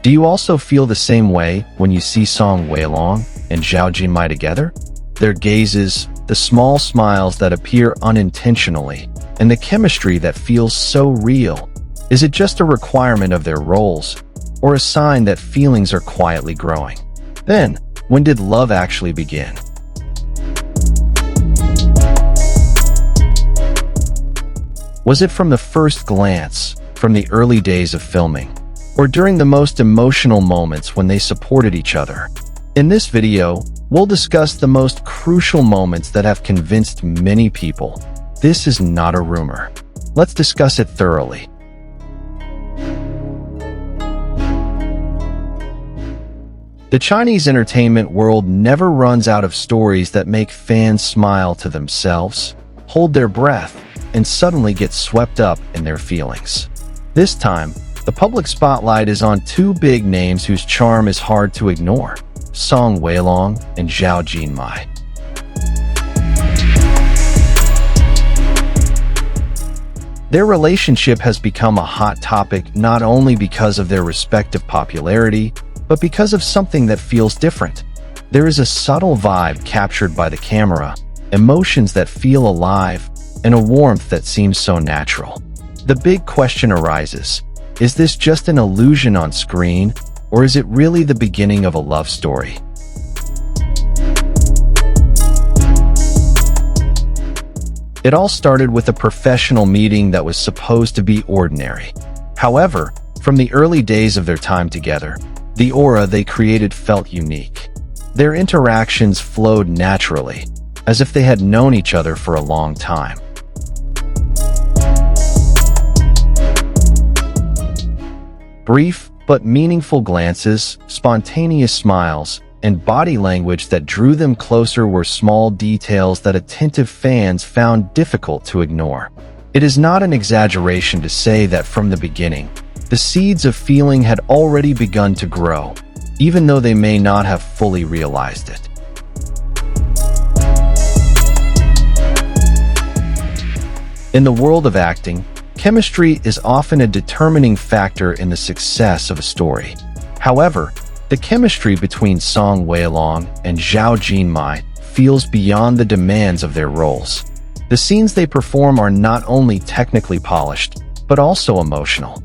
Do you also feel the same way when you see Song Weilong and Zhao Jinmai together? Their gazes, the small smiles that appear unintentionally, and the chemistry that feels so real. Is it just a requirement of their roles, or a sign that feelings are quietly growing? Then, when did love actually begin? Was it from the first glance, from the early days of filming, or during the most emotional moments when they supported each other? In this video, we'll discuss the most crucial moments that have convinced many people. This is not a rumor. Let's discuss it thoroughly. The Chinese entertainment world never runs out of stories that make fans smile to themselves, hold their breath, and suddenly get swept up in their feelings. This time, the public spotlight is on two big names whose charm is hard to ignore: Song Weilong and Zhao Jinmai. Their relationship has become a hot topic not only because of their respective popularity, but because of something that feels different. There is a subtle vibe captured by the camera, emotions that feel alive, and a warmth that seems so natural. The big question arises: is this just an illusion on screen, or is it really the beginning of a love story? It all started with a professional meeting that was supposed to be ordinary. However, from the early days of their time together, the aura they created felt unique. Their interactions flowed naturally, as if they had known each other for a long time. Brief but meaningful glances, spontaneous smiles, and body language that drew them closer were small details that attentive fans found difficult to ignore. It is not an exaggeration to say that from the beginning, the seeds of feeling had already begun to grow, even though they may not have fully realized it. In the world of acting, chemistry is often a determining factor in the success of a story. However, the chemistry between Song Weilong and Zhao Jinmai feels beyond the demands of their roles. The scenes they perform are not only technically polished, but also emotional.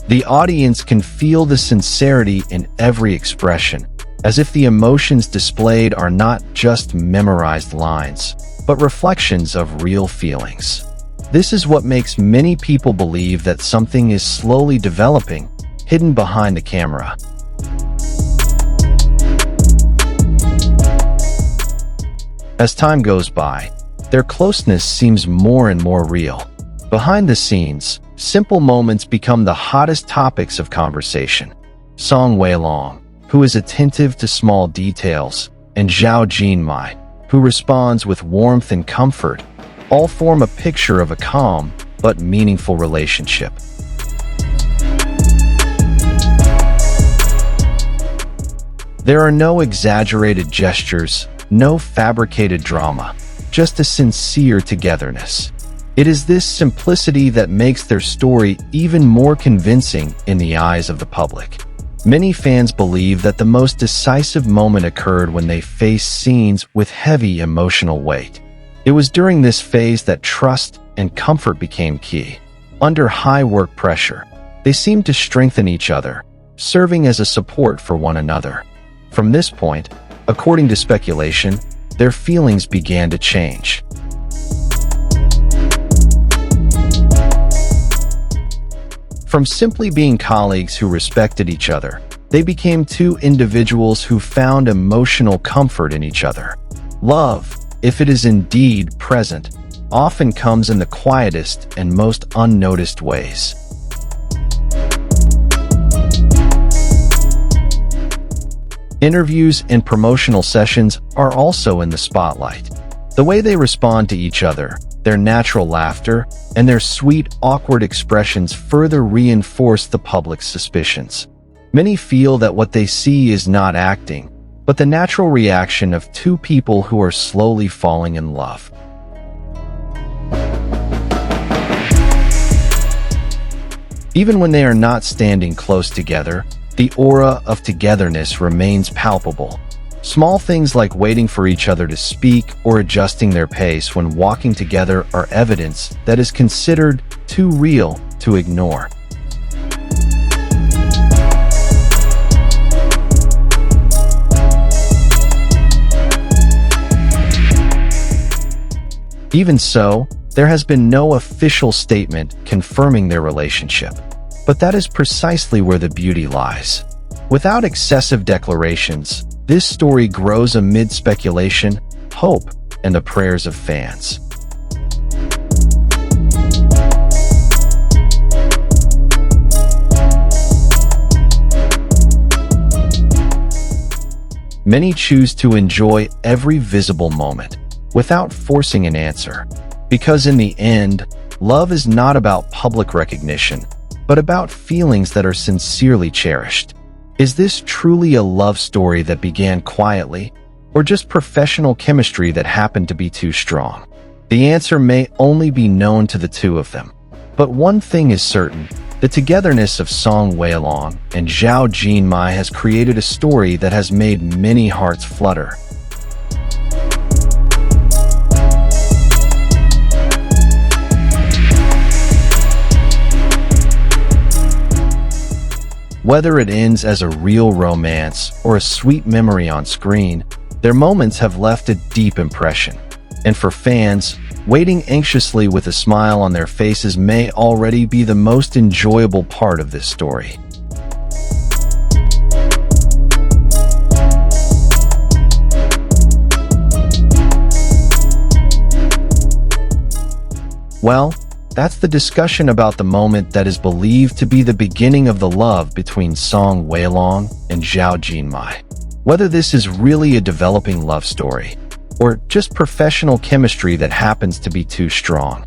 The audience can feel the sincerity in every expression, as if the emotions displayed are not just memorized lines, but reflections of real feelings. This is what makes many people believe that something is slowly developing, hidden behind the camera. As time goes by, their closeness seems more and more real. Behind the scenes, simple moments become the hottest topics of conversation. Song Weilong, who is attentive to small details, and Zhao Jinmai, who responds with warmth and comfort, all form a picture of a calm but meaningful relationship. There are no exaggerated gestures, no fabricated drama, just a sincere togetherness. It is this simplicity that makes their story even more convincing in the eyes of the public. Many fans believe that the most decisive moment occurred when they faced scenes with heavy emotional weight. It was during this phase that trust and comfort became key. Under high work pressure, they seemed to strengthen each other, serving as a support for one another. From this point, according to speculation, their feelings began to change. From simply being colleagues who respected each other, they became two individuals who found emotional comfort in each other. Love, if it is indeed present, often comes in the quietest and most unnoticed ways. Interviews and promotional sessions are also in the spotlight. The way they respond to each other, their natural laughter, and their sweet, awkward expressions further reinforce the public's suspicions. Many feel that what they see is not acting, but the natural reaction of two people who are slowly falling in love. Even when they are not standing close together, the aura of togetherness remains palpable. Small things like waiting for each other to speak or adjusting their pace when walking together are evidence that is considered too real to ignore. Even so, there has been no official statement confirming their relationship. But that is precisely where the beauty lies. Without excessive declarations, this story grows amid speculation, hope, and the prayers of fans. Many choose to enjoy every visible moment, without forcing an answer. Because in the end, love is not about public recognition, but about feelings that are sincerely cherished. Is this truly a love story that began quietly, or just professional chemistry that happened to be too strong? The answer may only be known to the two of them. But one thing is certain, the togetherness of Song Weilong and Zhao Jinmai has created a story that has made many hearts flutter. Whether it ends as a real romance or a sweet memory on screen, their moments have left a deep impression. And for fans, waiting anxiously with a smile on their faces may already be the most enjoyable part of this story. Well, that's the discussion about the moment that is believed to be the beginning of the love between Song Weilong and Zhao Jinmai. Whether this is really a developing love story, or just professional chemistry that happens to be too strong.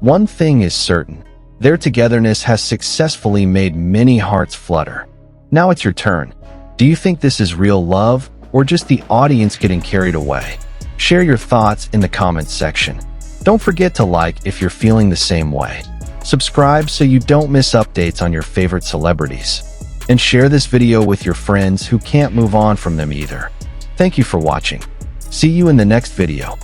One thing is certain, their togetherness has successfully made many hearts flutter. Now it's your turn. Do you think this is real love, or just the audience getting carried away? Share your thoughts in the comments section. Don't forget to like if you're feeling the same way. Subscribe so you don't miss updates on your favorite celebrities. And share this video with your friends who can't move on from them either. Thank you for watching. See you in the next video.